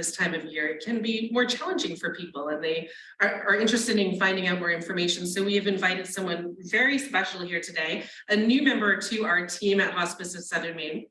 this time of year, it can be more challenging for people, and they are interested in finding out more information. So we have invited someone very special here today, a new member to our team at Hospice of Southern Maine.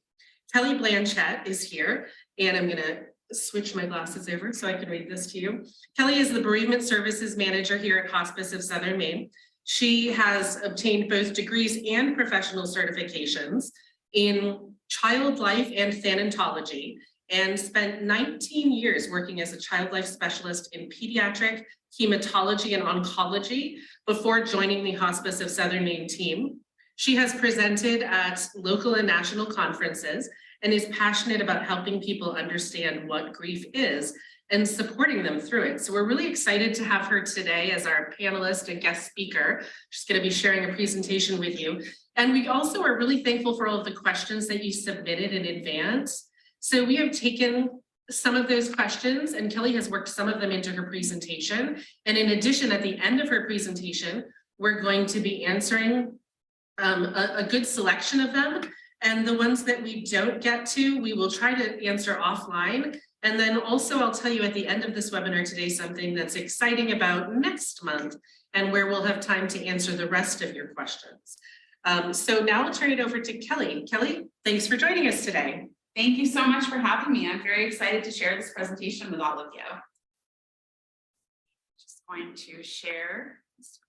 Kelly Blanchette is here, and I'm going to switch my glasses over so I can read this to you. Kelly is the Bereavement Services Manager here at Hospice of Southern Maine. She has obtained both degrees and professional certifications in child life and thanatology, and spent 19 years working as a child life specialist in pediatric hematology and oncology before joining the Hospice of Southern Maine team. She has presented at local and national conferences and is passionate about helping people understand what grief is and supporting them through it. So we're really excited to have her today as our panelist and guest speaker. She's going to be sharing a presentation with you. And we also are really thankful for all of the questions that you submitted in advance. So we have taken some of those questions, and Kelly has worked some of them into her presentation. And in addition, at the end of her presentation, we're going to be answering a good selection of them. And the ones that we don't get to, we will try to answer offline. And then also I'll tell you at the end of this webinar today something that's exciting about next month and where we'll have time to answer the rest of your questions. So now I'll turn it over to Kelly. Kelly, thanks for joining us today. Thank you so much for having me. I'm very excited to share this presentation with all of you. Just going to share this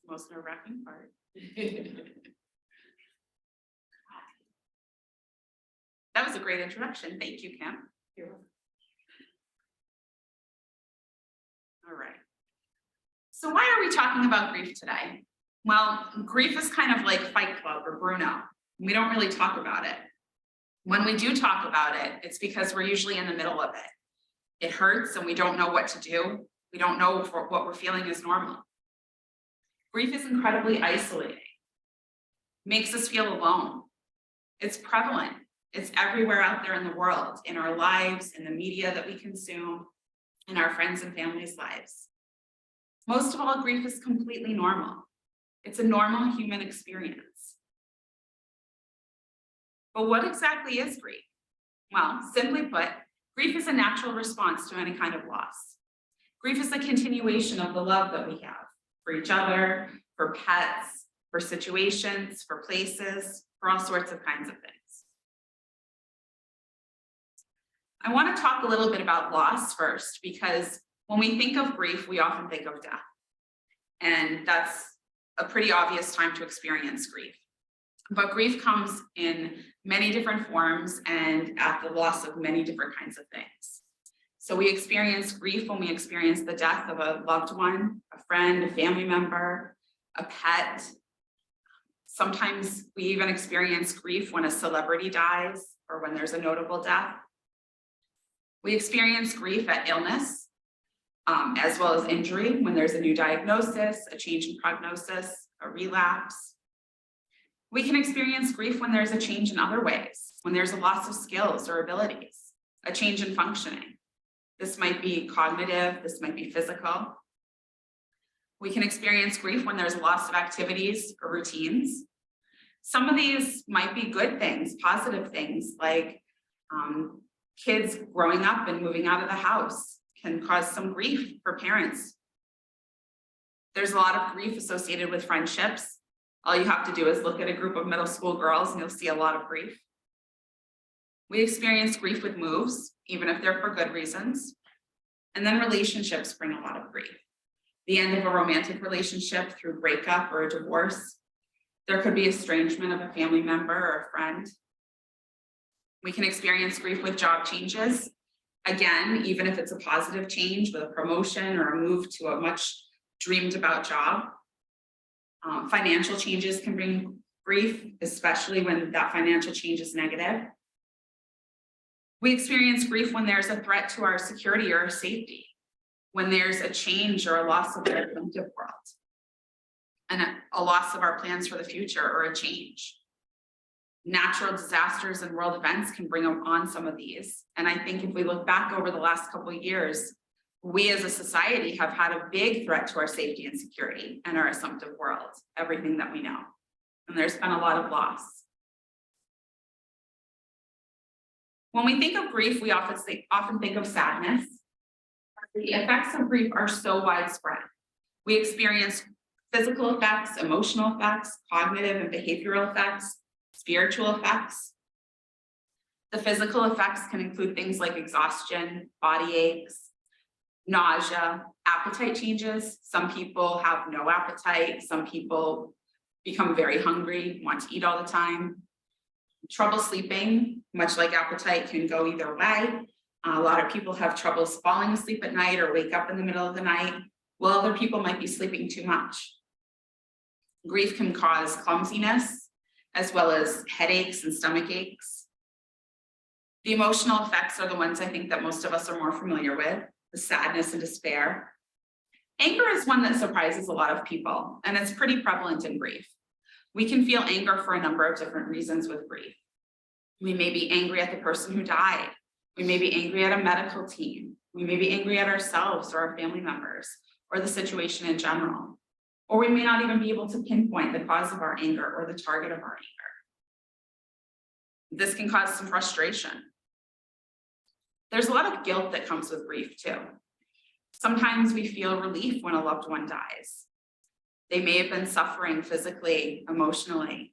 most nerve-wracking part. That was a great introduction. Thank you, Kim. You're welcome. All right. So why are we talking about grief today? Well, grief is kind of like Fight Club or Bruno. We don't really talk about it. When we do talk about it, it's because we're usually in the middle of it. It hurts and we don't know what to do. We don't know if what we're feeling is normal. Grief is incredibly isolating. Makes us feel alone. It's prevalent. It's everywhere out there in the world, in our lives, in the media that we consume, in our friends and family's lives. Most of all, grief is completely normal. It's a normal human experience. But what exactly is grief? Well, simply put, grief is a natural response to any kind of loss. Grief is a continuation of the love that we have for each other, for pets, for situations, for places, for all sorts of kinds of things. I want to talk a little bit about loss first, because when we think of grief, we often think of death. And that's a pretty obvious time to experience grief. But grief comes in many different forms and at the loss of many different kinds of things. So we experience grief when we experience the death of a loved one, a friend, a family member, a pet. Sometimes we even experience grief when a celebrity dies or when there's a notable death. We experience grief at illness, as well as injury, when there's a new diagnosis, a change in prognosis, a relapse. We can experience grief when there's a change in other ways, when there's a loss of skills or abilities, a change in functioning. This might be cognitive, this might be physical. We can experience grief when there's a loss of activities or routines. Some of these might be good things, positive things, like kids growing up and moving out of the house can cause some grief for parents. There's a lot of grief associated with friendships. All you have to do is look at a group of middle school girls and you'll see a lot of grief. We experience grief with moves, even if they're for good reasons. And then relationships bring a lot of grief. The end of a romantic relationship through breakup or a divorce. There could be estrangement of a family member or a friend. We can experience grief with job changes. Again, even if it's a positive change with a promotion or a move to a much dreamed about job. Financial changes can bring grief, especially when that financial change is negative. We experience grief when there's a threat to our security or our safety, when there's a change or a loss of our collective world, and a loss of our plans for the future or a change. Natural disasters and world events can bring on some of these. And I think if we look back over the last couple of years, we as a society have had a big threat to our safety and security and our assumptive world, everything that we know. And there's been a lot of loss. When we think of grief, we often think of sadness. The effects of grief are so widespread. We experience physical effects, emotional effects, cognitive and behavioral effects, spiritual effects. The physical effects can include things like exhaustion, body aches, nausea, appetite changes. Some people have no appetite. Some people become very hungry, want to eat all the time. Trouble sleeping, much like appetite, can go either way. A lot of people have troubles falling asleep at night or wake up in the middle of the night, while other people might be sleeping too much. Grief can cause clumsiness, as well as headaches and stomach aches. The emotional effects are the ones I think that most of us are more familiar with, the sadness and despair. Anger is one that surprises a lot of people, and it's pretty prevalent in grief. We can feel anger for a number of different reasons with grief. We may be angry at the person who died. We may be angry at a medical team. We may be angry at ourselves or our family members or the situation in general. Or we may not even be able to pinpoint the cause of our anger or the target of our anger. This can cause some frustration. There's a lot of guilt that comes with grief too. Sometimes we feel relief when a loved one dies. They may have been suffering physically, emotionally,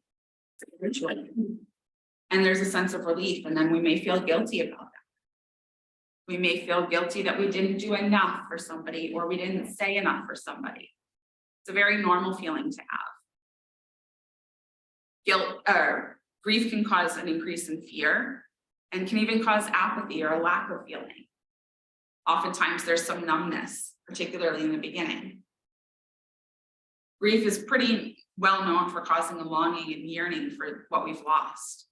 spiritually, and there's a sense of relief, and then we may feel guilty about that. We may feel guilty that we didn't do enough for somebody or we didn't say enough for somebody. It's a very normal feeling to have. Grief can cause an increase in fear and can even cause apathy or a lack of feeling. Oftentimes there's some numbness, particularly in the beginning. Grief is pretty well known for causing a longing and yearning for what we've lost.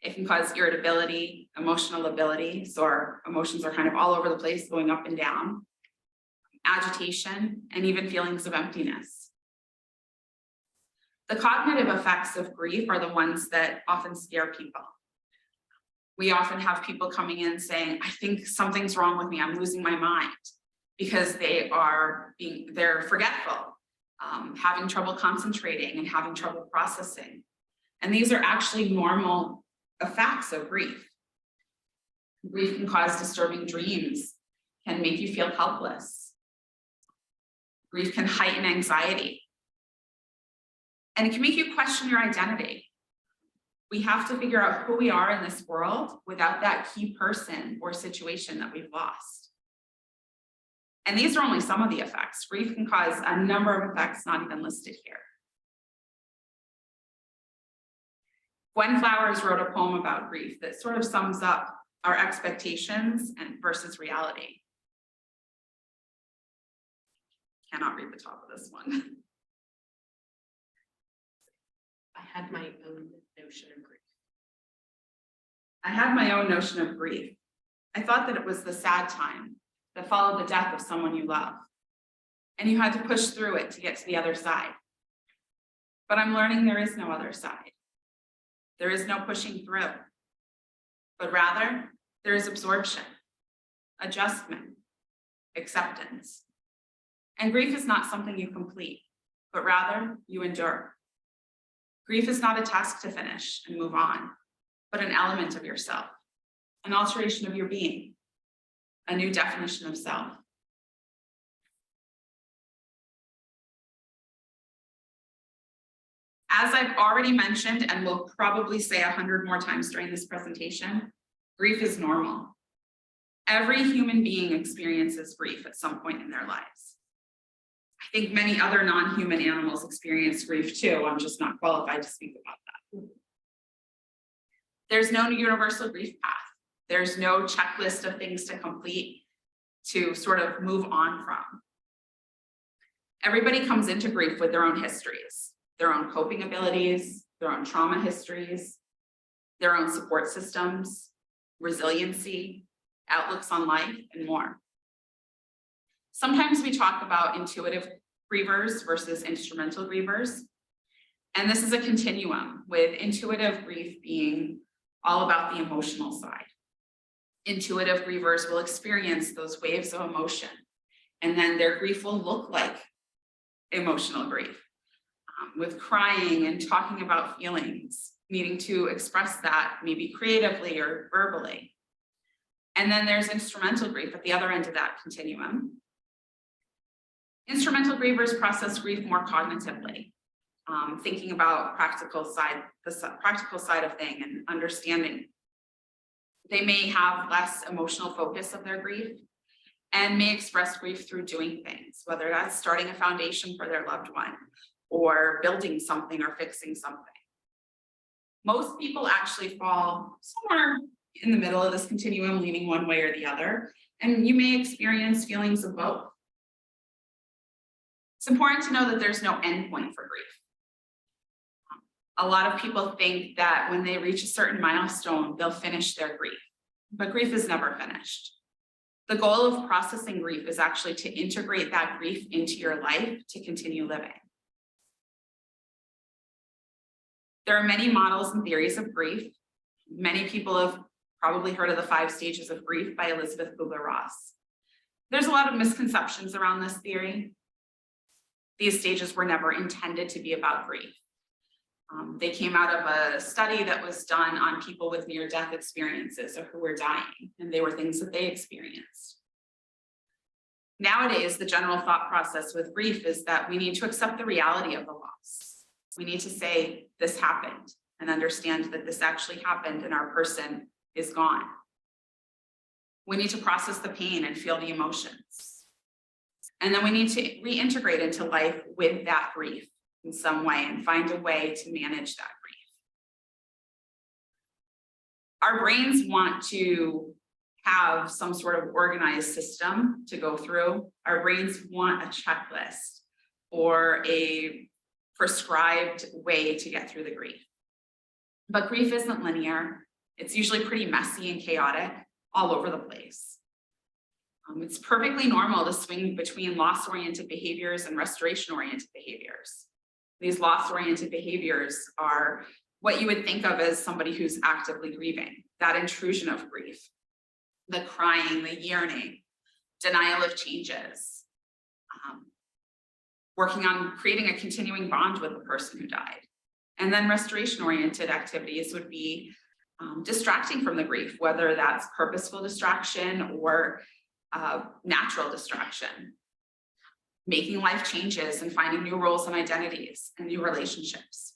It can cause irritability, emotional lability, so our emotions are kind of all over the place, going up and down, agitation, and even feelings of emptiness. The cognitive effects of grief are the ones that often scare people. We often have people coming in saying, I think something's wrong with me, I'm losing my mind, because they're forgetful. Having trouble concentrating and having trouble processing. And these are actually normal effects of grief. Grief can cause disturbing dreams, can make you feel helpless. Grief can heighten anxiety. And it can make you question your identity. We have to figure out who we are in this world without that key person or situation that we've lost. And these are only some of the effects. Grief can cause a number of effects not even listed here. Gwen Flowers wrote a poem about grief that sort of sums up our expectations versus reality. Cannot read the top of this one. I had my own notion of grief. I had my own notion of grief. I thought that it was the sad time that followed the death of someone you love, and you had to push through it to get to the other side. But I'm learning there is no other side. There is no pushing through, but rather there is absorption, adjustment, acceptance. And grief is not something you complete, but rather you endure. Grief is not a task to finish and move on, but an element of yourself, an alteration of your being, a new definition of self. As I've already mentioned, and will probably say 100 more times during this presentation, grief is normal. Every human being experiences grief at some point in their lives. I think many other non-human animals experience grief too. I'm just not qualified to speak about that. There's no universal grief path. There's no checklist of things to complete to sort of move on from. Everybody comes into grief with their own histories, their own coping abilities, their own trauma histories, their own support systems, resiliency, outlooks on life, and more. Sometimes we talk about intuitive grievers versus instrumental grievers. And this is a continuum, with intuitive grief being all about the emotional side. Intuitive grievers will experience those waves of emotion, and then their grief will look like emotional grief, with crying and talking about feelings, needing to express that maybe creatively or verbally. And then there's instrumental grief at the other end of that continuum. Instrumental grievers process grief more cognitively, thinking about the practical side of thing and understanding. They may have less emotional focus of their grief and may express grief through doing things, whether that's starting a foundation for their loved one or building something or fixing something. Most people actually fall somewhere in the middle of this continuum, leaning one way or the other, and you may experience feelings of both. It's important to know that there's no endpoint for grief. A lot of people think that when they reach a certain milestone, they'll finish their grief, but grief is never finished. The goal of processing grief is actually to integrate that grief into your life to continue living. There are many models and theories of grief. Many people have probably heard of the 5 stages of grief by Elizabeth Kubler-Ross. There's a lot of misconceptions around this theory. These stages were never intended to be about grief. They came out of a study that was done on people with near-death experiences or who were dying, and they were things that they experienced. Nowadays, the general thought process with grief is that we need to accept the reality of the loss. We need to say, this happened, and understand that this actually happened and our person is gone. We need to process the pain and feel the emotions. And then we need to reintegrate into life with that grief in some way and find a way to manage that grief. Our brains want to have some sort of organized system to go through. Our brains want a checklist or a prescribed way to get through the grief. But grief isn't linear. It's usually pretty messy and chaotic all over the place. It's perfectly normal to swing between loss-oriented behaviors and restoration-oriented behaviors. These loss-oriented behaviors are what you would think of as somebody who's actively grieving, that intrusion of grief, the crying, the yearning, denial of changes, working on creating a continuing bond with the person who died. And then restoration-oriented activities would be distracting from the grief, whether that's purposeful distraction or natural distraction, making life changes and finding new roles and identities and new relationships.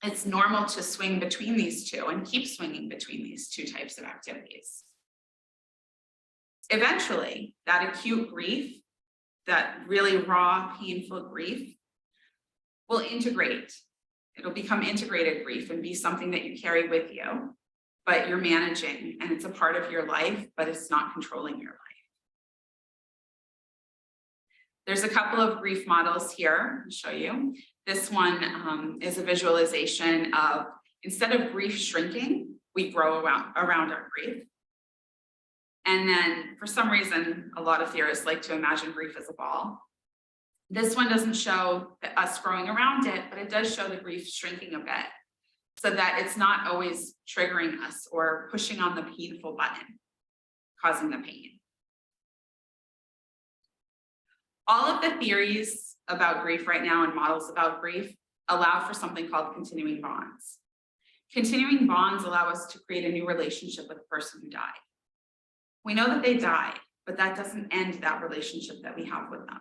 It's normal to swing between these two and keep swinging between these two types of activities. Eventually, that acute grief, that really raw, painful grief, will integrate. It'll become integrated grief and be something that you carry with you, but you're managing, and it's a part of your life, but it's not controlling your life. There's a couple of grief models here. I'll show you. This one is a visualization of, instead of grief shrinking, we grow around our grief. And then for some reason, a lot of theorists like to imagine grief as a ball. This one doesn't show us growing around it, but it does show the grief shrinking a bit so that it's not always triggering us or pushing on the painful button, causing the pain. All of the theories about grief right now and models about grief allow for something called continuing bonds. Continuing bonds allow us to create a new relationship with the person who died. We know that they died, but that doesn't end that relationship that we have with them.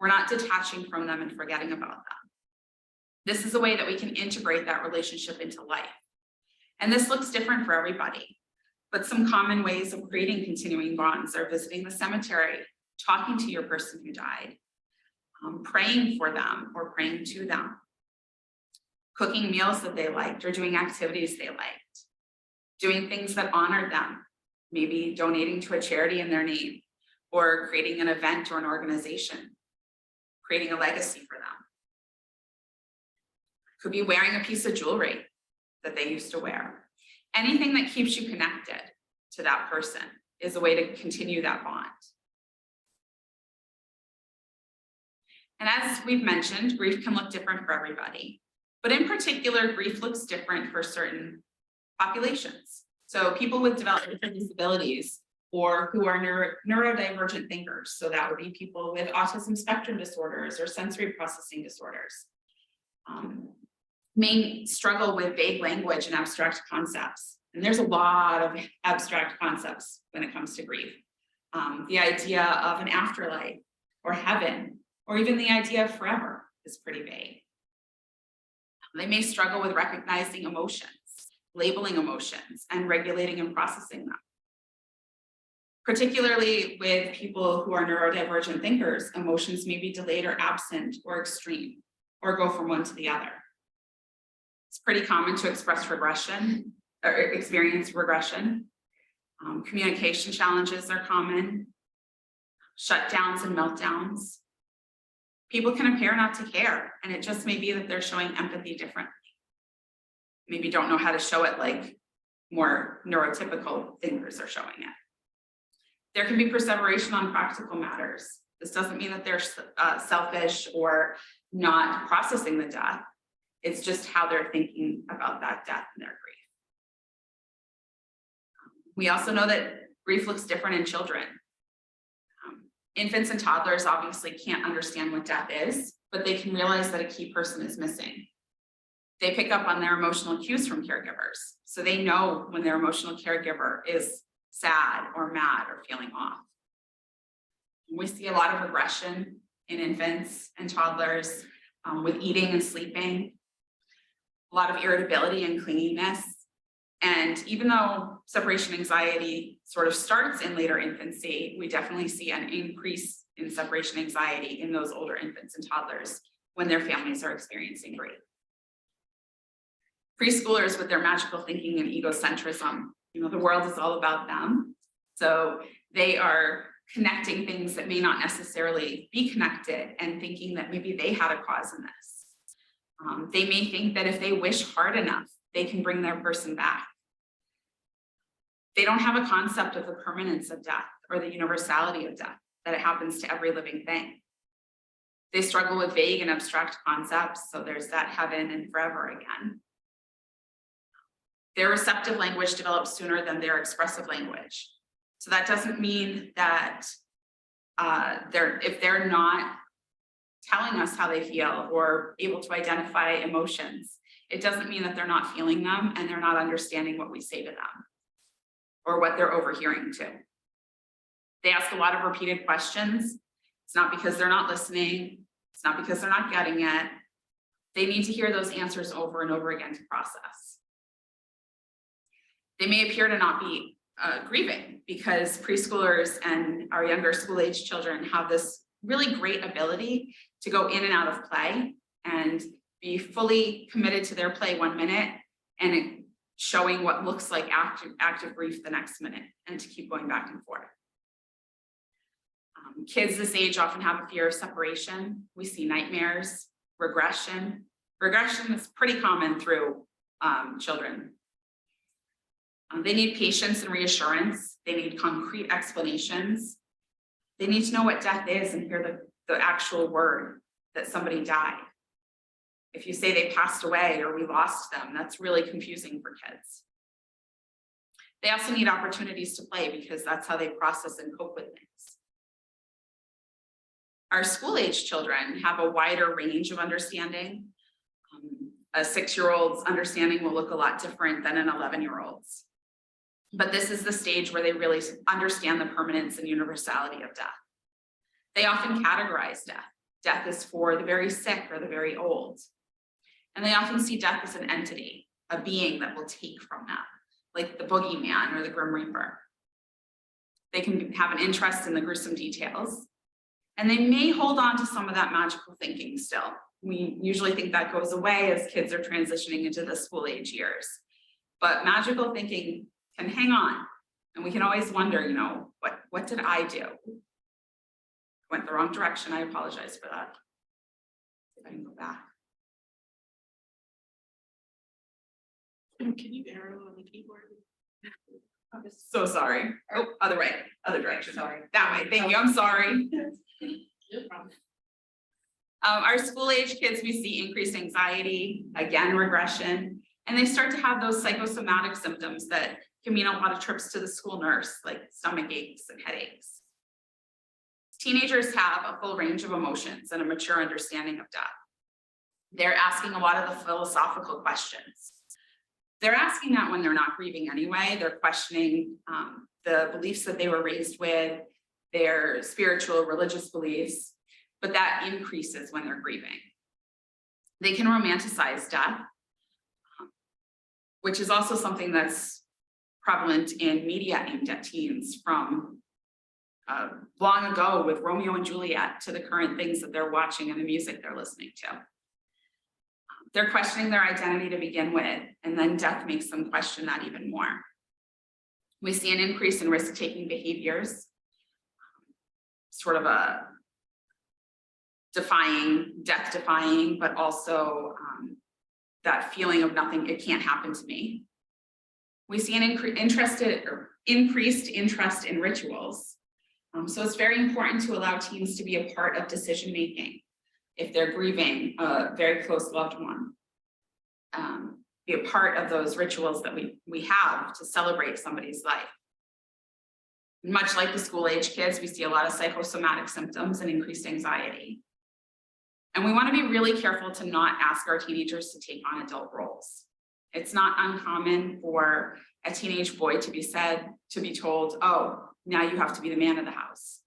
We're not detaching from them and forgetting about them. This is a way that we can integrate that relationship into life. And this looks different for everybody, but some common ways of creating continuing bonds are visiting the cemetery, talking to your person who died, praying for them or praying to them, cooking meals that they liked or doing activities they liked, doing things that honored them, maybe donating to a charity in their name or creating an event or an organization, creating a legacy for them. Could be wearing a piece of jewelry that they used to wear. Anything that keeps you connected to that person is a way to continue that bond. And as we've mentioned, grief can look different for everybody, but in particular, grief looks different for certain populations. So people with developmental disabilities or who are neurodivergent thinkers. So that would be people with autism spectrum disorders or sensory processing disorders. may struggle with vague language and abstract concepts. And there's a lot of abstract concepts when it comes to grief. The idea of an afterlife or heaven, or even the idea of forever is pretty vague. They may struggle with recognizing emotions, labeling emotions, and regulating and processing them. Particularly with people who are neurodivergent thinkers, emotions may be delayed or absent or extreme, or go from one to the other. It's pretty common to express regression or experience regression. Communication challenges are common. Shutdowns and meltdowns. People can appear not to care, and it just may be that they're showing empathy differently. Maybe don't know how to show it like more neurotypical thinkers are showing it. There can be perseveration on practical matters. This doesn't mean that they're selfish or not processing the death. It's just how they're thinking about that death and their grief. We also know that grief looks different in children. Infants and toddlers obviously can't understand what death is, but they can realize that a key person is missing. They pick up on their emotional cues from caregivers, so they know when their emotional caregiver is sad or mad or feeling off. We see a lot of regression in infants and toddlers with eating and sleeping, a lot of irritability and clinginess. And even though separation anxiety sort of starts in later infancy, we definitely see an increase in separation anxiety in those older infants and toddlers when their families are experiencing grief. Preschoolers with their magical thinking and egocentrism, the world is all about them. So they are connecting things that may not necessarily be connected and thinking that maybe they had a cause in this. They may think that if they wish hard enough, they can bring their person back. They don't have a concept of the permanence of death or the universality of death, that it happens to every living thing. They struggle with vague and abstract concepts, so there's that heaven and forever again. Their receptive language develops sooner than their expressive language. So that doesn't mean that if they're not telling us how they feel or able to identify emotions, it doesn't mean that they're not feeling them and they're not understanding what we say to them or what they're overhearing too. They ask a lot of repeated questions. It's not because they're not listening. It's not because they're not getting it. They need to hear those answers over and over again to process. They may appear to not be grieving because preschoolers and our younger school-age children have this really great ability to go in and out of play and be fully committed to their play 1 minute and showing what looks like active grief the next minute, and to keep going back and forth. Kids this age often have a fear of separation. We see nightmares, regression. Regression is pretty common through children. They need patience and reassurance. They need concrete explanations. They need to know what death is and hear the actual word that somebody died. If you say they passed away or we lost them, that's really confusing for kids. They also need opportunities to play because that's how they process and cope with things. Our school-age children have a wider range of understanding. A 6-year-old's understanding will look a lot different than an 11-year-old's. But this is the stage where they really understand the permanence and universality of death. They often categorize death. Death is for the very sick or the very old. And they often see death as an entity, a being that will take from them, like the boogeyman or the grim reaper. They can have an interest in the gruesome details, and they may hold on to some of that magical thinking still. We usually think that goes away as kids are transitioning into the school age years. But magical thinking can hang on, and we can always wonder, what did I do? Went the wrong direction. I apologize for that. If I can go back. Can you arrow on the keyboard? I'm so sorry. Oh, other way, other direction. Sorry. That way. Thank you. I'm sorry. No problem. Our school age kids, we see increased anxiety, again, regression, and they start to have those psychosomatic symptoms that can mean a lot of trips to the school nurse, like stomach aches and headaches. Teenagers have a full range of emotions and a mature understanding of death. They're asking a lot of the philosophical questions. They're asking that when they're not grieving anyway. They're questioning the beliefs that they were raised with, their spiritual, religious beliefs, but that increases when they're grieving. They can romanticize death, which is also something that's prevalent in media aimed at teens from long ago with Romeo and Juliet to the current things that they're watching and the music they're listening to. They're questioning their identity to begin with, and then death makes them question that even more. We see an increase in risk-taking behaviors, sort of a death-defying, but also that feeling of nothing, it can't happen to me. We see an increased interest in rituals. So it's very important to allow teens to be a part of decision-making if they're grieving a very close loved one. Be a part of those rituals that we have to celebrate somebody's life. Much like the school-age kids, we see a lot of psychosomatic symptoms and increased anxiety. And we want to be really careful to not ask our teenagers to take on adult roles. It's not uncommon for a teenage boy to be told, oh, now you have to be the man of the house.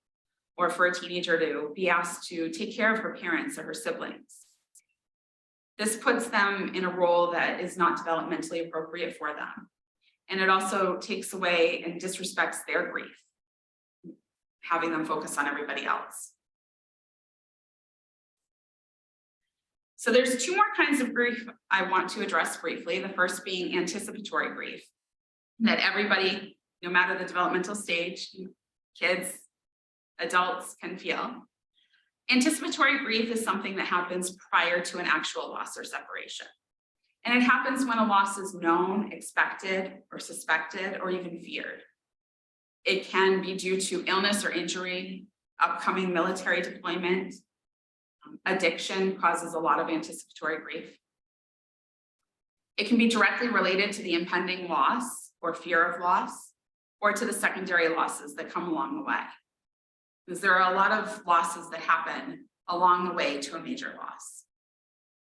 Or for a teenager to be asked to take care of her parents or her siblings. This puts them in a role that is not developmentally appropriate for them. And it also takes away and disrespects their grief, having them focus on everybody else. So there's two more kinds of grief I want to address briefly. The first being anticipatory grief, that everybody, no matter the developmental stage, kids, adults can feel. Anticipatory grief is something that happens prior to an actual loss or separation. And it happens when a loss is known, expected, or suspected, or even feared. It can be due to illness or injury, upcoming military deployment. Addiction causes a lot of anticipatory grief. It can be directly related to the impending loss or fear of loss, or to the secondary losses that come along the way. Because there are a lot of losses that happen along the way to a major loss.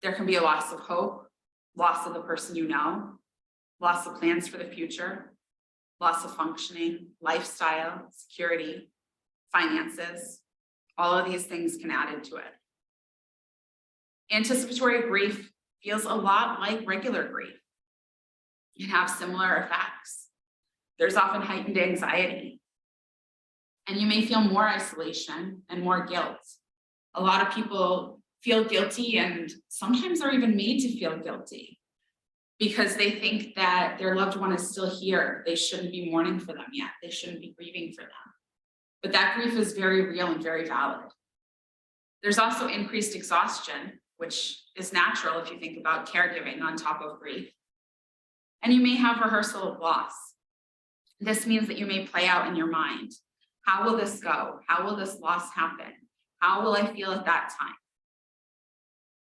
There can be a loss of hope, loss of the person you know, loss of plans for the future, loss of functioning, lifestyle, security, finances. All of these things can add into it. Anticipatory grief feels a lot like regular grief. It has similar effects. There's often heightened anxiety. And you may feel more isolation and more guilt. A lot of people feel guilty and sometimes are even made to feel guilty because they think that their loved one is still here. They shouldn't be mourning for them yet. They shouldn't be grieving for them. But that grief is very real and very valid. There's also increased exhaustion, which is natural if you think about caregiving on top of grief. And you may have rehearsal of loss. This means that you may play out in your mind. How will this go? How will this loss happen? How will I feel at that time?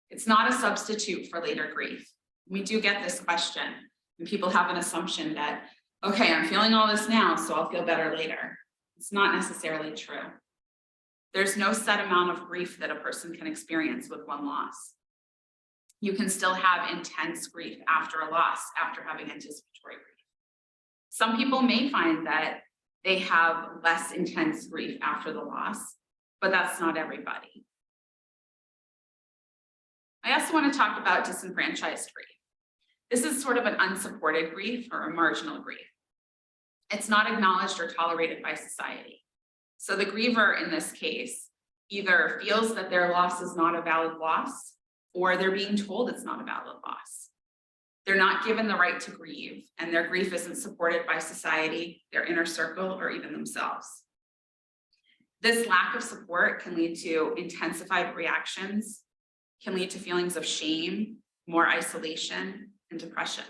It's not a substitute for later grief. We do get this question, and people have an assumption that, okay, I'm feeling all this now, so I'll feel better later. It's not necessarily true. There's no set amount of grief that a person can experience with one loss. You can still have intense grief after a loss, after having anticipatory grief. Some people may find that they have less intense grief after the loss, but that's not everybody. I also want to talk about disenfranchised grief. This is sort of an unsupported grief or a marginal grief. It's not acknowledged or tolerated by society. So the griever in this case either feels that their loss is not a valid loss, or they're being told it's not a valid loss. They're not given the right to grieve, and their grief isn't supported by society, their inner circle, or even themselves. This lack of support can lead to intensified reactions, can lead to feelings of shame, more isolation, and depression.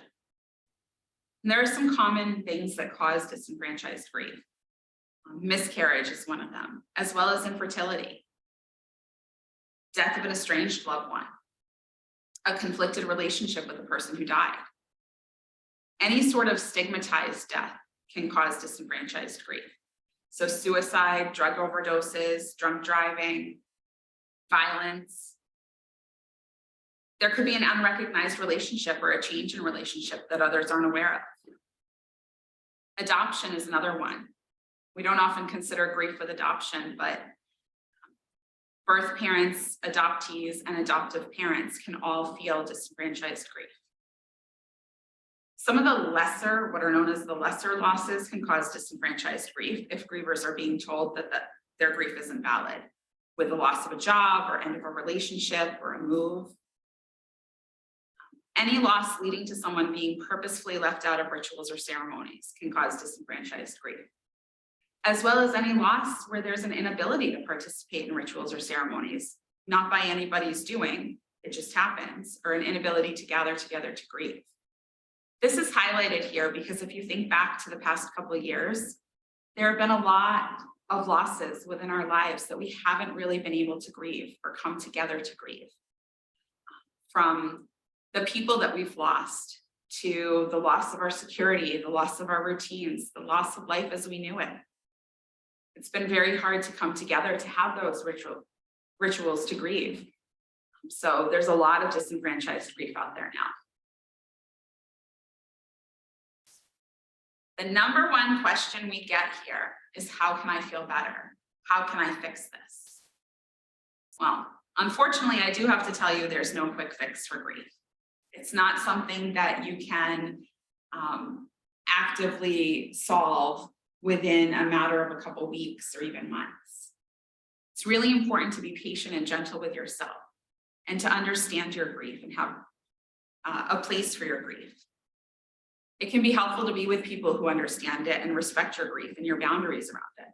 And there are some common things that cause disenfranchised grief. Miscarriage is one of them, as well as infertility, death of an estranged loved one, a conflicted relationship with the person who died. Any sort of stigmatized death can cause disenfranchised grief. So suicide, drug overdoses, drunk driving, violence. There could be an unrecognized relationship or a change in relationship that others aren't aware of. Adoption is another one. We don't often consider grief with adoption, but birth parents, adoptees, and adoptive parents can all feel disenfranchised grief. Some of the lesser, what are known as the lesser losses, can cause disenfranchised grief if grievers are being told that their grief isn't valid, with the loss of a job or end of a relationship or a move. Any loss leading to someone being purposefully left out of rituals or ceremonies can cause disenfranchised grief, as well as any loss where there's an inability to participate in rituals or ceremonies, not by anybody's doing, it just happens, or an inability to gather together to grieve. This is highlighted here because if you think back to the past couple of years, there have been a lot of losses within our lives that we haven't really been able to grieve or come together to grieve. From the people that we've lost, to the loss of our security, the loss of our routines, the loss of life as we knew it. It's been very hard to come together to have those rituals to grieve. So there's a lot of disenfranchised grief out there now. The number one question we get here is, how can I feel better? How can I fix this? Well, unfortunately, I do have to tell you there's no quick fix for grief. It's not something that you can actively solve within a matter of a couple weeks or even months. It's really important to be patient and gentle with yourself and to understand your grief and have a place for your grief. It can be helpful to be with people who understand it and respect your grief and your boundaries around it.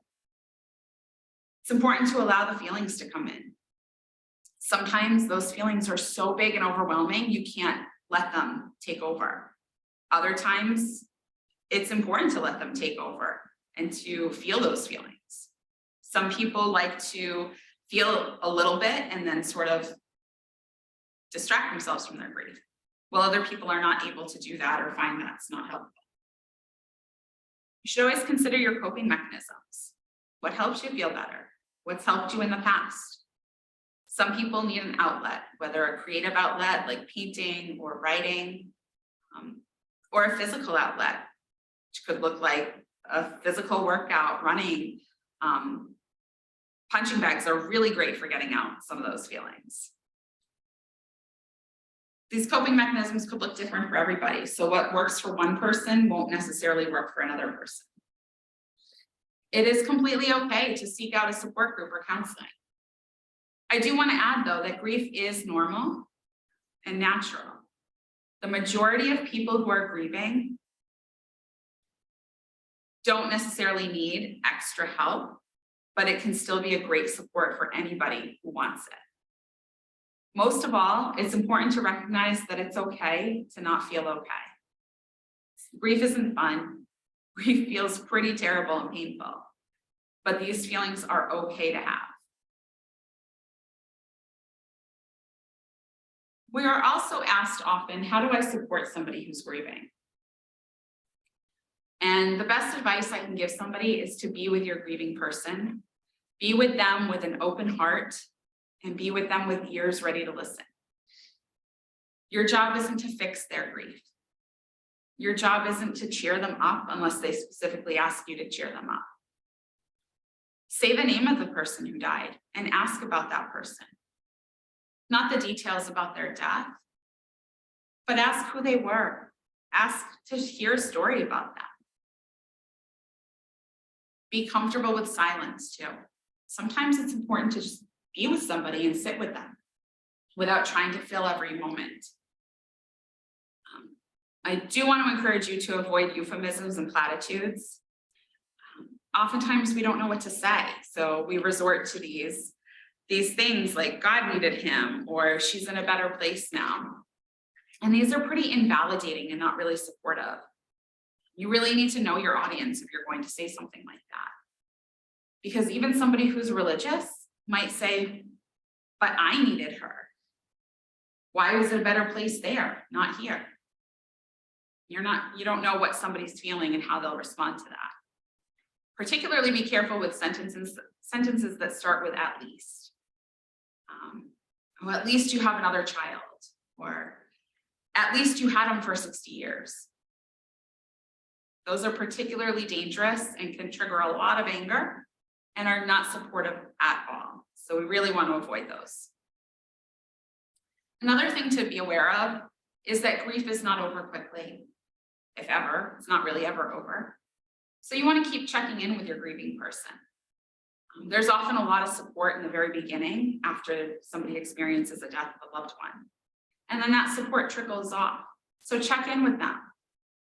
It's important to allow the feelings to come in. Sometimes those feelings are so big and overwhelming, you can't let them take over. Other times, it's important to let them take over and to feel those feelings. Some people like to feel a little bit and then sort of distract themselves from their grief, while other people are not able to do that or find that's not helpful. You should always consider your coping mechanisms. What helps you feel better? What's helped you in the past? Some people need an outlet, whether a creative outlet like painting or writing, or a physical outlet, which could look like a physical workout, running. Punching bags are really great for getting out some of those feelings. These coping mechanisms could look different for everybody. So what works for one person won't necessarily work for another person. It is completely okay to seek out a support group or counseling. I do want to add, though, that grief is normal and natural. The majority of people who are grieving don't necessarily need extra help, but it can still be a great support for anybody who wants it. Most of all, it's important to recognize that it's okay to not feel okay. Grief isn't fun. Grief feels pretty terrible and painful, but these feelings are okay to have. We are also asked often, how do I support somebody who's grieving? And the best advice I can give somebody is to be with your grieving person, be with them with an open heart, and be with them with ears ready to listen. Your job isn't to fix their grief. Your job isn't to cheer them up unless they specifically ask you to cheer them up. Say the name of the person who died and ask about that person. Not the details about their death, but ask who they were. Ask to hear a story about them. Be comfortable with silence too. Sometimes it's important to just be with somebody and sit with them without trying to fill every moment. I do want to encourage you to avoid euphemisms and platitudes. Oftentimes we don't know what to say, so we resort to these things like God needed him, or she's in a better place now. And these are pretty invalidating and not really supportive. You really need to know your audience if you're going to say something like that. Because even somebody who's religious might say, but I needed her. Why was it a better place there, not here? You don't know what somebody's feeling and how they'll respond to that. Particularly be careful with sentences that start with at least. Well, at least you have another child. or at least you had them for 60 years. Those are particularly dangerous and can trigger a lot of anger and are not supportive at all. So we really want to avoid those. Another thing to be aware of is that grief is not over quickly, if ever. It's not really ever over. So you want to keep checking in with your grieving person. There's often a lot of support in the very beginning after somebody experiences a death of a loved one. And then that support trickles off. So check in with them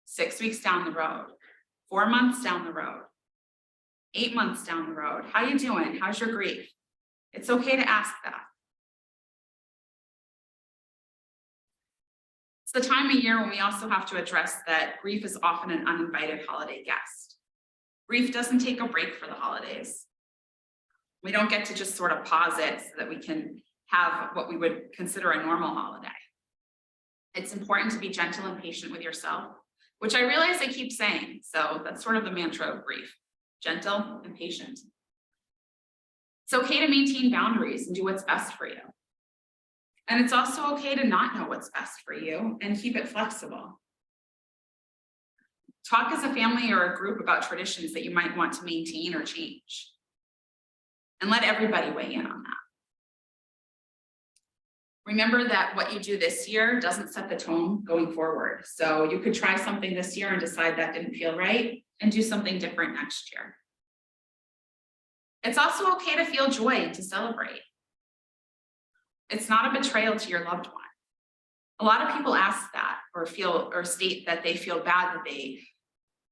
6 weeks down the road, 4 months down the road, 8 months down the road. How you doing? How's your grief? It's okay to ask that. It's the time of year when we also have to address that grief is often an uninvited holiday guest. Grief doesn't take a break for the holidays. We don't get to just sort of pause it so that we can have what we would consider a normal holiday. It's important to be gentle and patient with yourself, which I realize I keep saying. So that's sort of the mantra of grief, gentle and patient. It's okay to maintain boundaries and do what's best for you. And it's also okay to not know what's best for you and keep it flexible. Talk as a family or a group about traditions that you might want to maintain or change. And let everybody weigh in on that. Remember that what you do this year doesn't set the tone going forward. So you could try something this year and decide that didn't feel right and do something different next year. It's also okay to feel joy and to celebrate. It's not a betrayal to your loved one. A lot of people ask that or state that they feel bad, that they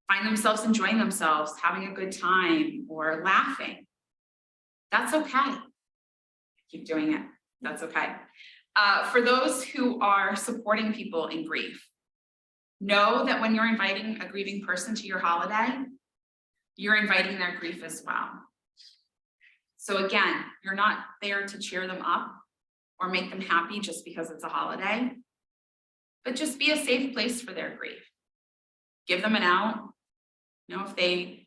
find themselves enjoying themselves, having a good time, or laughing. That's okay. Keep doing it. That's okay. For those who are supporting people in grief, know that when you're inviting a grieving person to your holiday, you're inviting their grief as well. So again, you're not there to cheer them up or make them happy just because it's a holiday, but just be a safe place for their grief. Give them an out. If they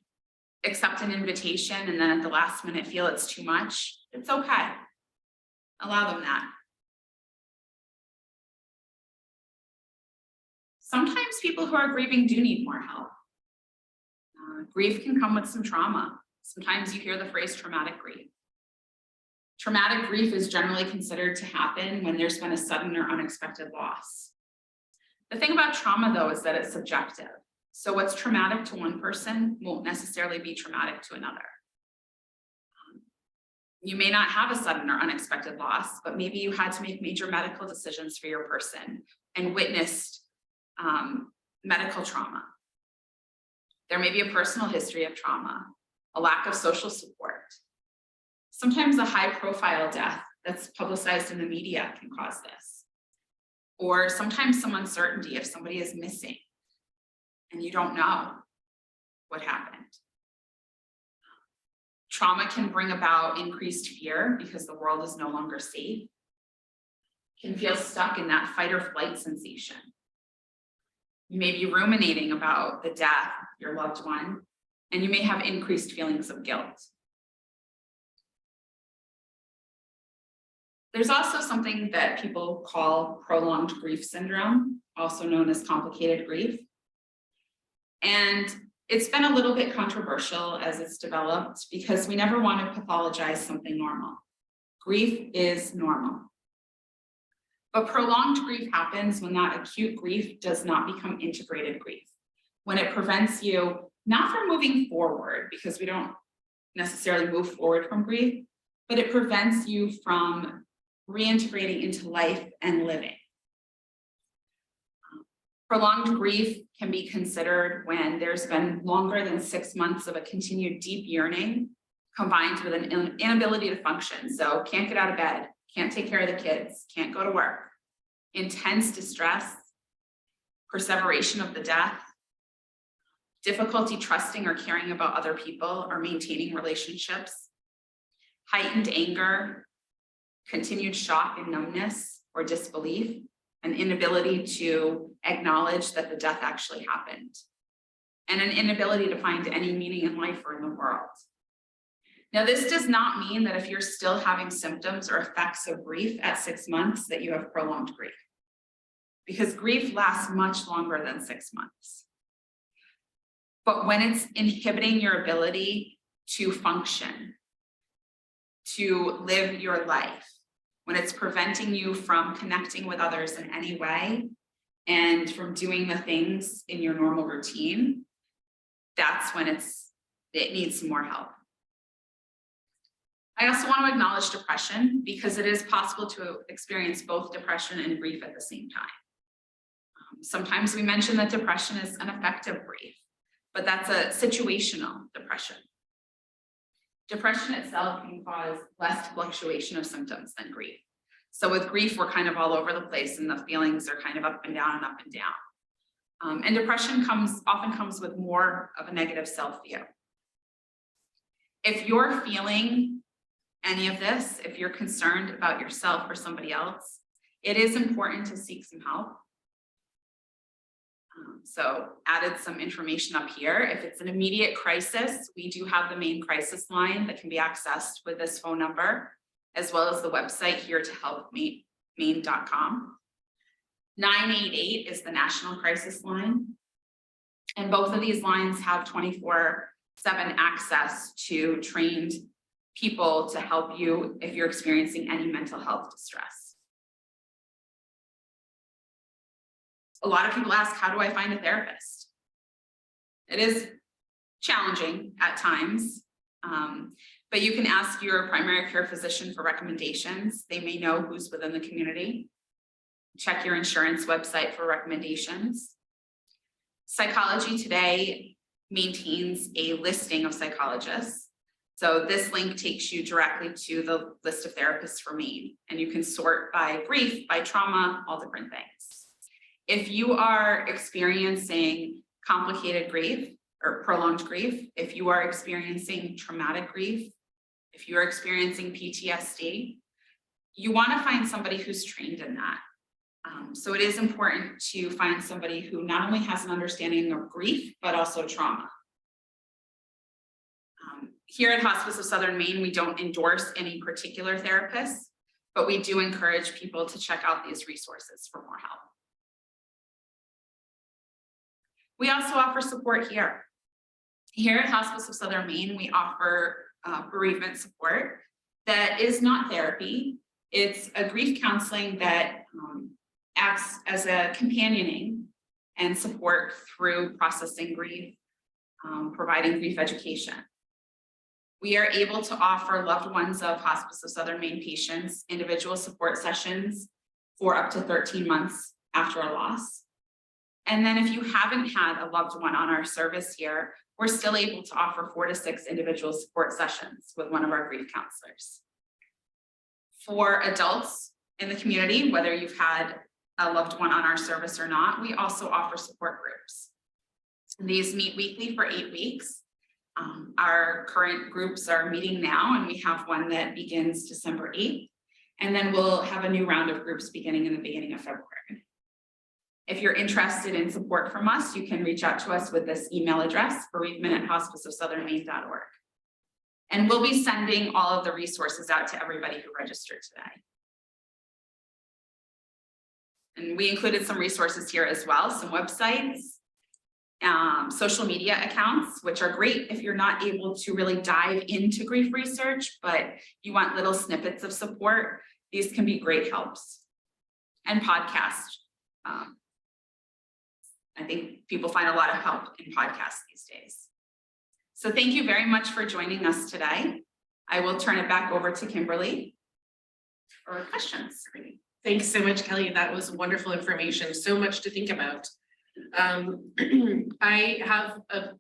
accept an invitation and then at the last minute feel it's too much, it's okay. Allow them that. Sometimes people who are grieving do need more help. Grief can come with some trauma. Sometimes you hear the phrase traumatic grief. Traumatic grief is generally considered to happen when there's been a sudden or unexpected loss. The thing about trauma, though, is that it's subjective. So what's traumatic to one person won't necessarily be traumatic to another. You may not have a sudden or unexpected loss, but maybe you had to make major medical decisions for your person and witnessed medical trauma. There may be a personal history of trauma, a lack of social support. Sometimes a high-profile death that's publicized in the media can cause this. Or sometimes some uncertainty if somebody is missing and you don't know what happened. Trauma can bring about increased fear because the world is no longer safe. You can feel stuck in that fight or flight sensation. You may be ruminating about the death of your loved one, and you may have increased feelings of guilt. There's also something that people call prolonged grief syndrome, also known as complicated grief. And it's been a little bit controversial as it's developed because we never want to pathologize something normal. Grief is normal. But prolonged grief happens when that acute grief does not become integrated grief. When it prevents you not from moving forward, because we don't necessarily move forward from grief, but it prevents you from reintegrating into life and living. Prolonged grief can be considered when there's been longer than 6 months of a continued deep yearning combined with an inability to function. So can't get out of bed, can't take care of the kids, can't go to work, intense distress, perseveration of the death, difficulty trusting or caring about other people or maintaining relationships, heightened anger, continued shock and numbness or disbelief, an inability to acknowledge that the death actually happened, and an inability to find any meaning in life or in the world. Now, this does not mean that if you're still having symptoms or effects of grief at 6 months that you have prolonged grief. because grief lasts much longer than 6 months. But when it's inhibiting your ability to function, to live your life, when it's preventing you from connecting with others in any way and from doing the things in your normal routine, that's when it needs some more help. I also want to acknowledge depression because it is possible to experience both depression and grief at the same time. Sometimes we mention that depression is an effect of grief, but that's a situational depression. Depression itself can cause less fluctuation of symptoms than grief. So with grief, we're kind of all over the place and the feelings are kind of up and down and up and down. And depression often comes with more of a negative self-view. If you're feeling any of this, if you're concerned about yourself or somebody else, it is important to seek some help. So added some information up here. If it's an immediate crisis, we do have the main crisis line that can be accessed with this phone number, as well as the website here to helpmaine.com. 988 is the national crisis line. And both of these lines have 24/7 access to trained people to help you if you're experiencing any mental health distress. A lot of people ask, how do I find a therapist? It is challenging at times, but you can ask your primary care physician for recommendations. They may know who's within the community. Check your insurance website for recommendations. Psychology Today maintains a listing of psychologists. So this link takes you directly to the list of therapists for Maine, and you can sort by grief, by trauma, all different things. If you are experiencing complicated grief or prolonged grief, if you are experiencing traumatic grief, if you are experiencing PTSD, you want to find somebody who's trained in that. So it is important to find somebody who not only has an understanding of grief, but also trauma. Here at Hospice of Southern Maine, we don't endorse any particular therapist, but we do encourage people to check out these resources for more help. We also offer support here. Here at Hospice of Southern Maine, we offer bereavement support that is not therapy. It's a grief counseling that acts as a companioning and support through processing grief, providing grief education. We are able to offer loved ones of Hospice of Southern Maine patients individual support sessions for up to 13 months after a loss. And then if you haven't had a loved one on our service here, we're still able to offer 4 to 6 individual support sessions with one of our grief counselors. For adults in the community, whether you've had a loved one on our service or not, we also offer support groups. These meet weekly for 8 weeks. Our current groups are meeting now, and we have one that begins December 8th. And then we'll have a new round of groups beginning in the beginning of February. If you're interested in support from us, you can reach out to us with this email address, bereavement@hospiceofsouthernmaine.org. And we'll be sending all of the resources out to everybody who registered today. And we included some resources here as well, some websites, social media accounts, which are great if you're not able to really dive into grief research, but you want little snippets of support. These can be great helps. And podcasts. I think people find a lot of help in podcasts these days. So thank you very much for joining us today. I will turn it back over to Kimberly for questions. Thanks so much, Kelly. That was wonderful information. So much to think about. I have a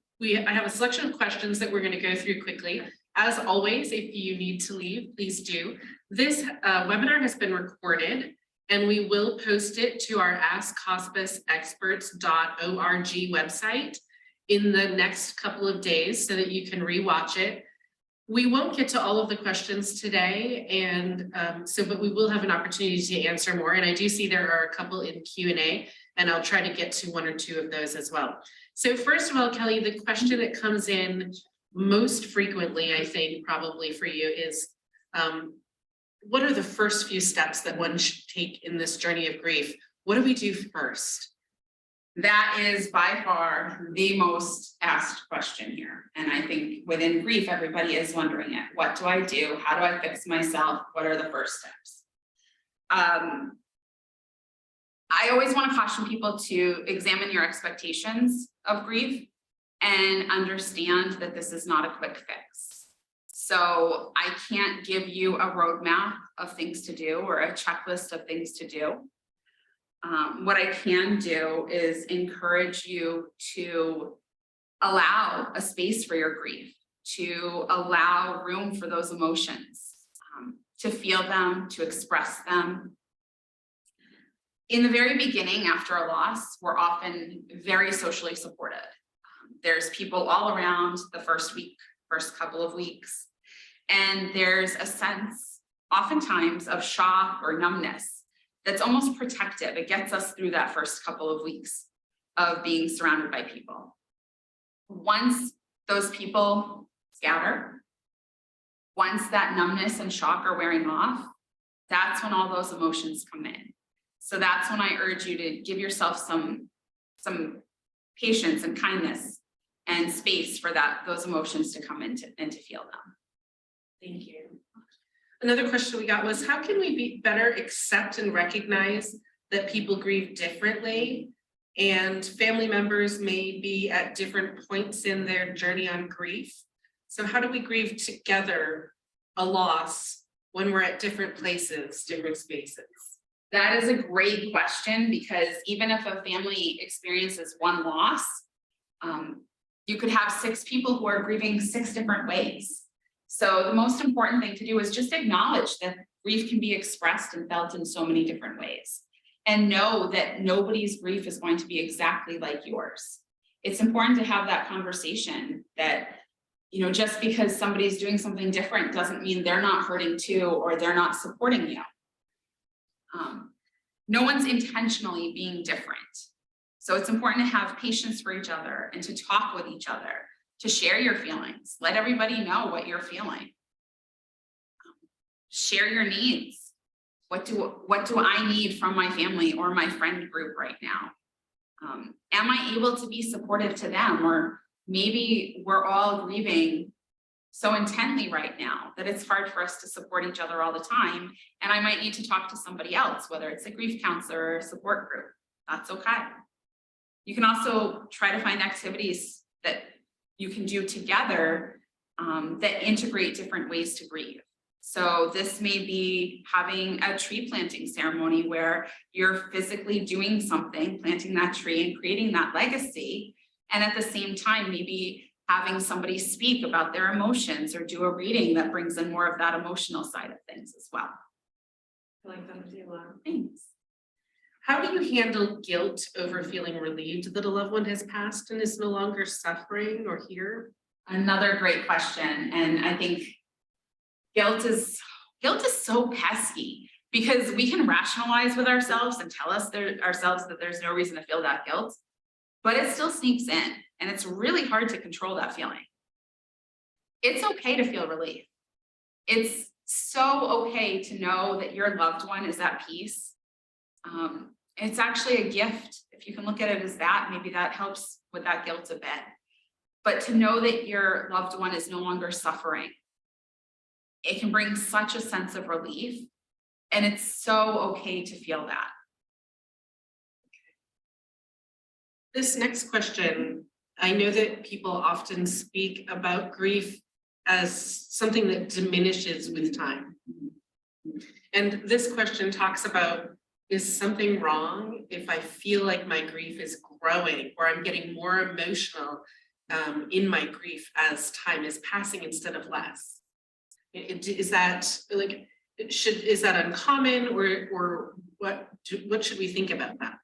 selection of questions that we're going to go through quickly. As always, if you need to leave, please do. This webinar has been recorded, and we will post it to our askhospiceexperts.org website in the next couple of days so that you can rewatch it. We won't get to all of the questions today, and but we will have an opportunity to answer more. And I do see there are a couple in Q&A, and I'll try to get to 1 or 2 of those as well. So first of all, Kelly, the question that comes in most frequently, I think probably for you is, what are the first few steps that one should take in this journey of grief? what do we do first? That is by far the most asked question here. And I think within grief, everybody is wondering it. What do I do? How do I fix myself? What are the first steps? I always want to caution people to examine your expectations of grief and understand that this is not a quick fix. So I can't give you a roadmap of things to do or a checklist of things to do. What I can do is encourage you to allow a space for your grief, to allow room for those emotions, to feel them, to express them. In the very beginning, after a loss, we're often very socially supported. There's people all around the first week, first couple of weeks, and there's a sense, oftentimes, of shock or numbness that's almost protective. It gets us through that first couple of weeks of being surrounded by people. Once those people scatter, once that numbness and shock are wearing off, that's when all those emotions come in. So that's when I urge you to give yourself some patience and kindness and space for those emotions to come in and to feel them. Thank you. Another question we got was, how can we better accept and recognize that people grieve differently and family members may be at different points in their journey on grief? So how do we grieve together a loss when we're at different places, different spaces? That is a great question, because even if a family experiences one loss, you could have 6 people who are grieving 6 different ways. So the most important thing to do is just acknowledge that grief can be expressed and felt in so many different ways, and know that nobody's grief is going to be exactly like yours. It's important to have that conversation that, you know, just because somebody's doing something different doesn't mean they're not hurting too, or they're not supporting you. No one's intentionally being different. So it's important to have patience for each other and to talk with each other, to share your feelings. Let everybody know what you're feeling. Share your needs. What do I need from my family or my friend group right now? Am I able to be supportive to them? Or maybe we're all grieving so intently right now that it's hard for us to support each other all the time. And I might need to talk to somebody else, whether it's a grief counselor or a support group. That's okay. You can also try to find activities that you can do together that integrate different ways to grieve. So this may be having a tree planting ceremony where you're physically doing something, planting that tree and creating that legacy. And at the same time, maybe having somebody speak about their emotions or do a reading that brings in more of that emotional side of things as well. I like that idea a lot. Thanks. How do you handle guilt over feeling relieved that a loved one has passed and is no longer suffering or here? Another great question. And I think guilt is so pesky, because we can rationalize with ourselves and tell ourselves that there's no reason to feel that guilt, but it still sneaks in, and it's really hard to control that feeling. It's okay to feel relief. It's so okay to know that your loved one is at peace. It's actually a gift. If you can look at it as that, maybe that helps with that guilt a bit. But to know that your loved one is no longer suffering, it can bring such a sense of relief, and it's so okay to feel that. This next question, I know that people often speak about grief as something that diminishes with time. And this question talks about, is something wrong if I feel like my grief is growing, or I'm getting more emotional in my grief as time is passing instead of less? Is that like, is that uncommon, or what should we think about that?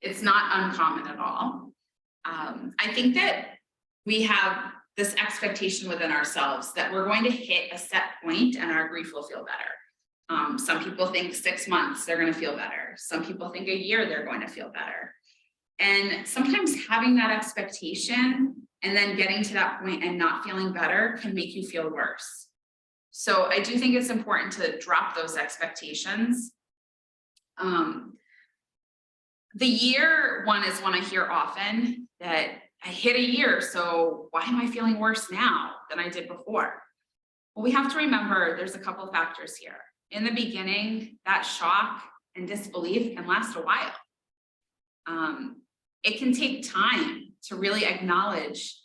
It's not uncommon at all. I think that we have this expectation within ourselves that we're going to hit a set point and our grief will feel better. Some people think 6 months, they're going to feel better. Some people think a year, they're going to feel better. And sometimes having that expectation and then getting to that point and not feeling better can make you feel worse. So I do think it's important to drop those expectations. The year one is one I hear often, that I hit a year, so why am I feeling worse now than I did before? Well, we have to remember there's a couple of factors here. In the beginning, that shock and disbelief can last a while. It can take time to really acknowledge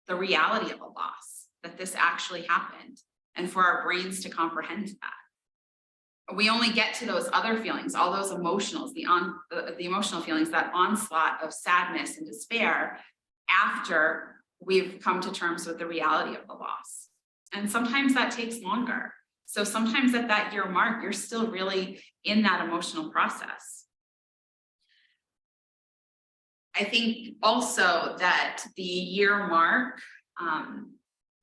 the reality of a loss, that this actually happened, and for our brains to comprehend that. We only get to those other feelings, all those emotionals, the emotional feelings, that onslaught of sadness and despair, after we've come to terms with the reality of the loss. And sometimes that takes longer. So sometimes at that year mark, you're still really in that emotional process. I think also that the year mark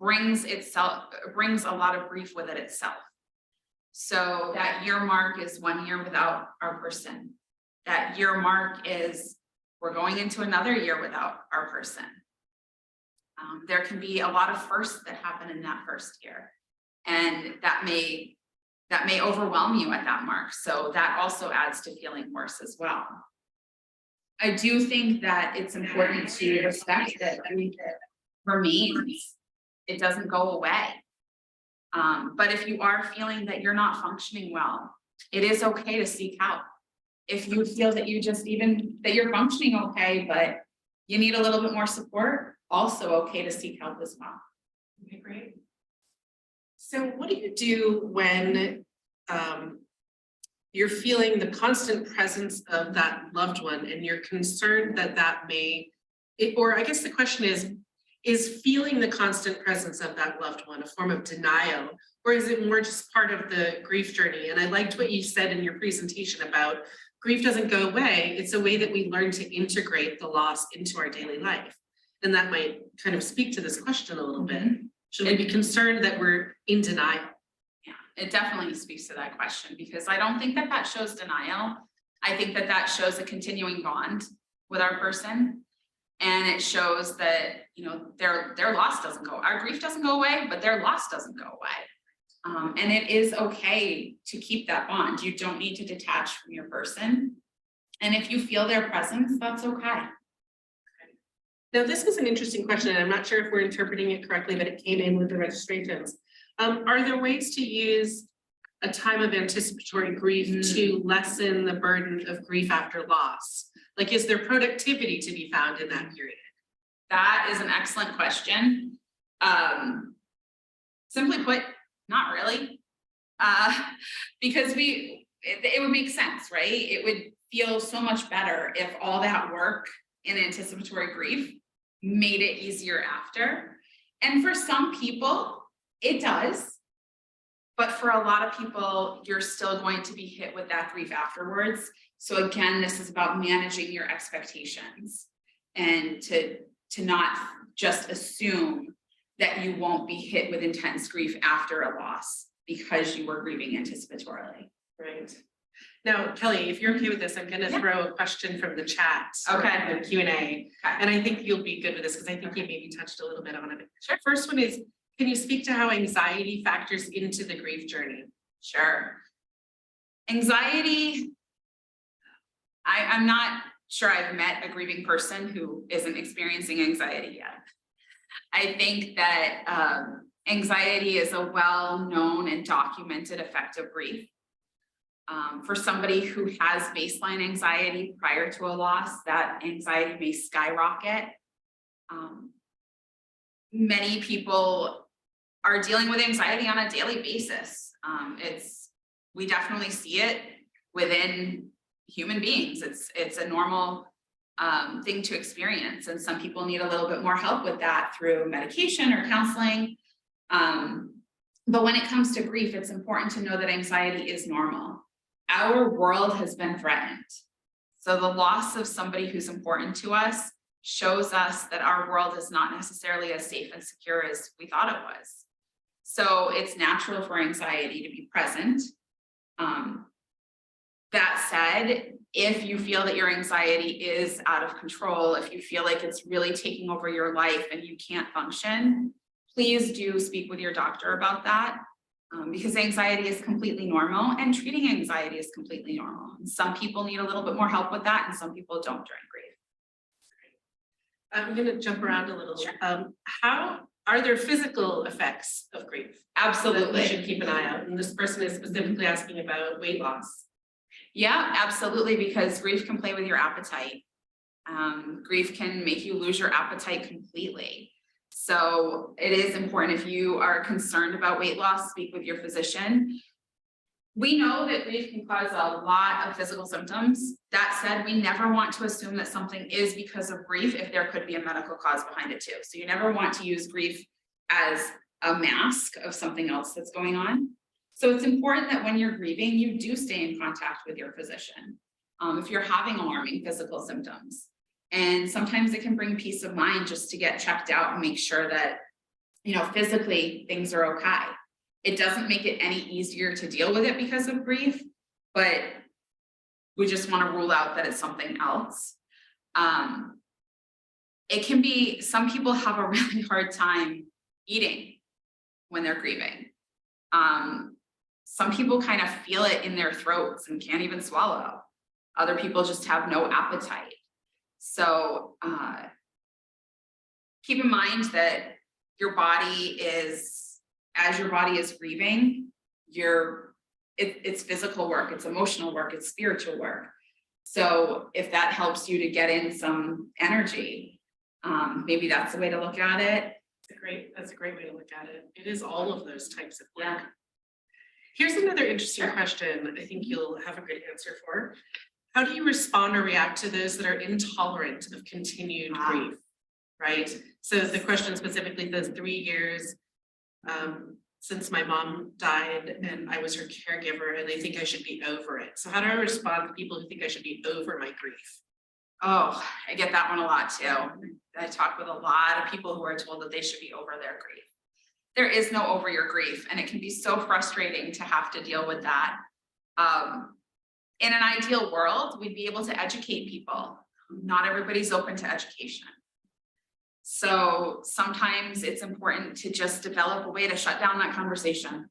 brings a lot of grief with it itself. So that year mark is 1 year without our person. That year mark is we're going into another year without our person. There can be a lot of firsts that happen in that first year, and that may overwhelm you at that mark. So that also adds to feeling worse as well. I do think that it's important to respect that grief remains. It doesn't go away. But if you are feeling that you're not functioning well, it is okay to seek help. If you feel that that you're functioning okay, but you need a little bit more support, also okay to seek help as well. Okay, great. So what do you do when you're feeling the constant presence of that loved one and you're concerned that or I guess the question is feeling the constant presence of that loved one a form of denial, or is it more just part of the grief journey? And I liked what you said in your presentation about grief doesn't go away. It's a way that we learn to integrate the loss into our daily life. And that might kind of speak to this question a little bit. Should we be concerned that we're in denial? Yeah, it definitely speaks to that question, because I don't think that shows denial. I think that shows a continuing bond with our person. And it shows that, their loss doesn't go, our grief doesn't go away, but their loss doesn't go away. And it is okay to keep that bond. You don't need to detach from your person. And if you feel their presence, that's okay. Now, this is an interesting question, and I'm not sure if we're interpreting it correctly, but it came in with the registrations. Are there ways to use a time of anticipatory grief to lessen the burden of grief after loss? Like, is there productivity to be found in that period? That is an excellent question. Simply put, not really. Because it would make sense, right? It would feel so much better if all that work in anticipatory grief made it easier after. And for some people, it does. But for a lot of people, you're still going to be hit with that grief afterwards. So again, this is about managing your expectations and to not just assume that you won't be hit with intense grief after a loss because you were grieving anticipatorily. Right. Now, Kelly, if you're okay with this, I'm going to throw a question from the chat. Okay. The Q&A. Okay. And I think you'll be good with this because I think you maybe touched a little bit on it. Sure. First one is, can you speak to how anxiety factors into the grief journey? Sure. Anxiety, I'm not sure I've met a grieving person who isn't experiencing anxiety yet. I think that anxiety is a well-known and documented effect of grief. For somebody who has baseline anxiety prior to a loss, that anxiety may skyrocket. Many people are dealing with anxiety on a daily basis. We definitely see it within human beings. It's a normal thing to experience, and some people need a little bit more help with that through medication or counseling. But when it comes to grief, it's important to know that anxiety is normal. Our world has been threatened. So the loss of somebody who's important to us shows us that our world is not necessarily as safe and secure as we thought it was. So it's natural for anxiety to be present. That said, if you feel that your anxiety is out of control, if you feel like it's really taking over your life and you can't function, please do speak with your doctor about that. Because anxiety is completely normal and treating anxiety is completely normal. And some people need a little bit more help with that and some people don't during grief. I'm going to jump around a little. How are there physical effects of grief? Absolutely. We should keep an eye out. And this person is specifically asking about weight loss. Yeah, absolutely, because grief can play with your appetite. Grief can make you lose your appetite completely. So it is important, if you are concerned about weight loss, speak with your physician. We know that grief can cause a lot of physical symptoms. That said, we never want to assume that something is because of grief if there could be a medical cause behind it too. So you never want to use grief as a mask of something else that's going on. So it's important that when you're grieving, you do stay in contact with your physician. If you're having alarming physical symptoms. And sometimes it can bring peace of mind just to get checked out and make sure that, you know, physically things are okay. It doesn't make it any easier to deal with it because of grief, but we just want to rule out that it's something else. It can be, some people have a really hard time eating when they're grieving. Some people kind of feel it in their throats and can't even swallow. Other people just have no appetite. So keep in mind that your body is, as your body is grieving, it's physical work, it's emotional work, it's spiritual work. So if that helps you to get in some energy, maybe that's the way to look at it. That's a great way to look at it. It is all of those types of work. Yeah. Here's another interesting question I think you'll have a good answer for. How do you respond or react to those that are intolerant of continued grief, right? So the question specifically says 3 years since my mom died and I was her caregiver and they think I should be over it. So how do I respond to people who think I should be over my grief? Oh, I get that one a lot too. I talk with a lot of people who are told that they should be over their grief. There is no over your grief, and it can be so frustrating to have to deal with that. In an ideal world, we'd be able to educate people. Not everybody's open to education. So sometimes it's important to just develop a way to shut down that conversation.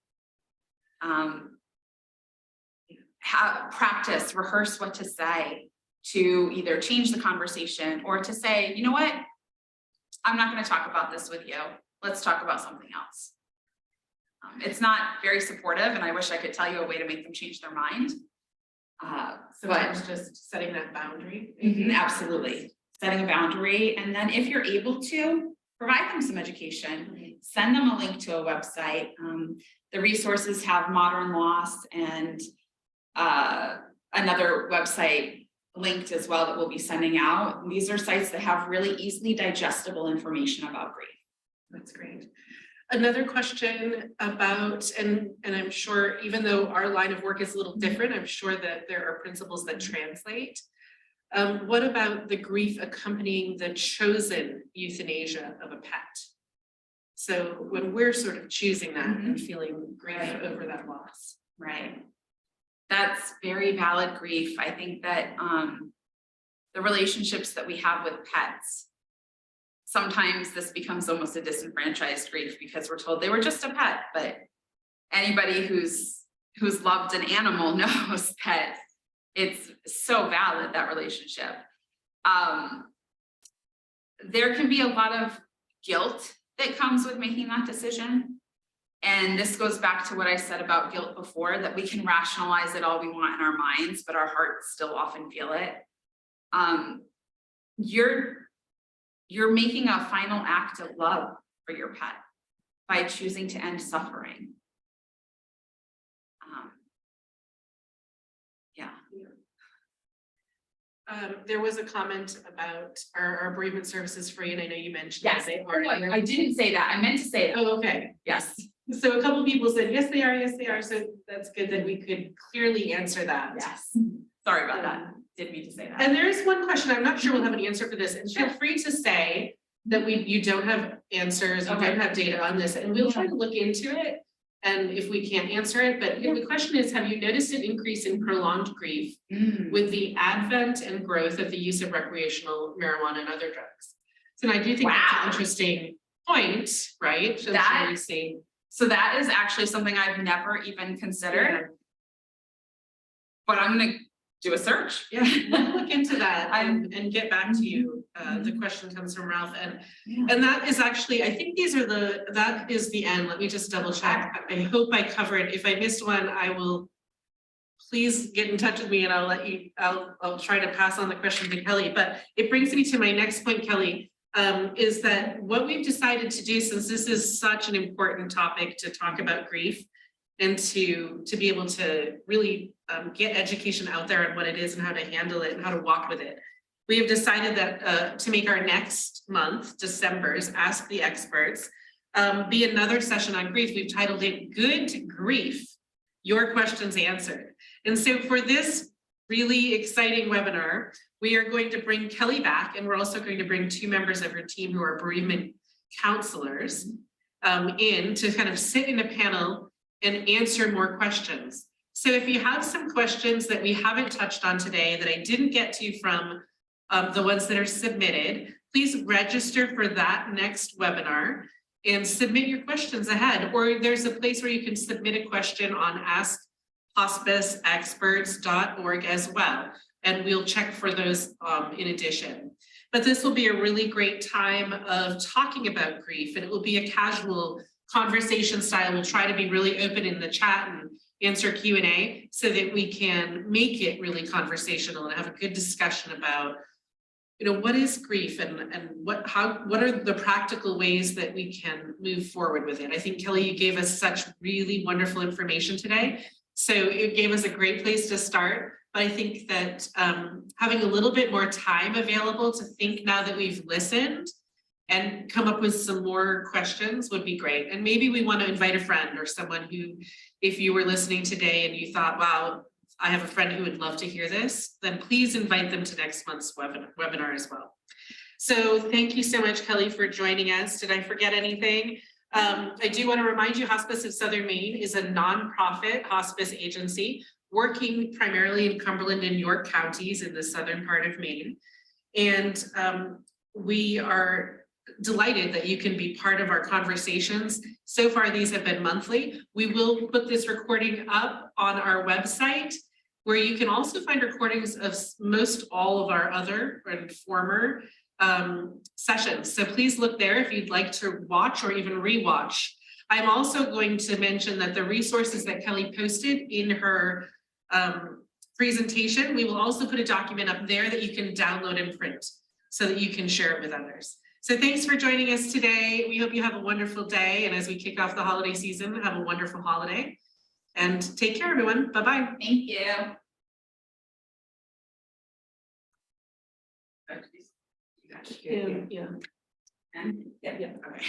Practice, rehearse what to say to either change the conversation or to say, you know what, I'm not going to talk about this with you. Let's talk about something else. It's not very supportive, and I wish I could tell you a way to make them change their mind. Sometimes just setting that boundary. Absolutely. Setting a boundary. And then if you're able to, provide them some education, send them a link to a website. The resources have Modern Loss and another website linked as well that we'll be sending out. These are sites that have really easily digestible information about grief. That's great. Another question about, and I'm sure even though our line of work is a little different, I'm sure that there are principles that translate. What about the grief accompanying the chosen euthanasia of a pet? So when we're sort of choosing that and feeling grief over that loss. Right. That's very valid grief. I think that the relationships that we have with pets, sometimes this becomes almost a disenfranchised grief because we're told they were just a pet, but anybody who's loved an animal knows that it's so valid, that relationship. There can be a lot of guilt that comes with making that decision. And this goes back to what I said about guilt before, that we can rationalize it all we want in our minds, but our hearts still often feel it. You're making a final act of love for your pet by choosing to end suffering. There was a comment about our bereavement services free, and I know you mentioned yes, that they are. I didn't say that. I meant to say that. Oh, okay. Yes. So a couple people said, yes, they are. Yes, they are. So that's good that we could clearly answer that. Yes. Sorry about that. Didn't mean to say that. And there is one question. I'm not sure we'll have an answer for this. And feel free to say that you don't have answers, you don't have data on this, and we'll try to look into it. And if we can't answer it, but the question is, have you noticed an increase in prolonged grief with the advent and growth of the use of recreational marijuana and other drugs? So I do think that's an interesting point, right? So that So that is actually something I've never even considered, but I'm gonna do a search. Yeah, we'll look into that and get back to you. Mm-hmm. The question comes from Ralph, and that is actually, I think these are that is the end. Let me just double check. I hope I covered. If I missed one, I will. Please get in touch with me and I'll let you, I'll try to pass on the question to Kelly. But it brings me to my next point, Kelly, is that what we've decided to do, since this is such an important topic to talk about grief and to be able to really get education out there on what it is and how to handle it and how to walk with it. We have decided that to make our next month, December's Ask the Experts, be another session on grief. We've titled it Good Grief, Your Questions Answered. And so for this really exciting webinar, we are going to bring Kelly back, and we're also going to bring 2 members of her team who are bereavement counselors in to kind of sit in a panel and answer more questions. So if you have some questions that we haven't touched on today that I didn't get to from the ones that are submitted, please register for that next webinar and submit your questions ahead. Or there's a place where you can submit a question on askhospiceexperts.org as well. And we'll check for those in addition. But this will be a really great time of talking about grief, and it will be a casual conversation style. We'll try to be really open in the chat and answer Q&A so that we can make it really conversational and have a good discussion about, you know, what is grief and what are the practical ways that we can move forward with it. I think, Kelly, you gave us such really wonderful information today. So it gave us a great place to start. But I think that having a little bit more time available to think now that we've listened and come up with some more questions would be great. And maybe we want to invite a friend or someone who, if you were listening today and you thought, wow, I have a friend who would love to hear this, then please invite them to next month's webinar as well. So thank you so much, Kelly, for joining us. Did I forget anything? I do want to remind you, Hospice of Southern Maine is a nonprofit hospice agency working primarily in Cumberland and York counties in the southern part of Maine. And we are delighted that you can be part of our conversations. So far, these have been monthly. We will put this recording up on our website, where you can also find recordings of most all of our other and former sessions. So please look there if you'd like to watch or even rewatch. I'm also going to mention that the resources that Kelly posted in her presentation, we will also put a document up there that you can download and print so that you can share it with others. So thanks for joining us today. We hope you have a wonderful day. And as we kick off the holiday season, have a wonderful holiday. And take care, everyone. Bye-bye. Thank you. Yeah. Yeah. Okay.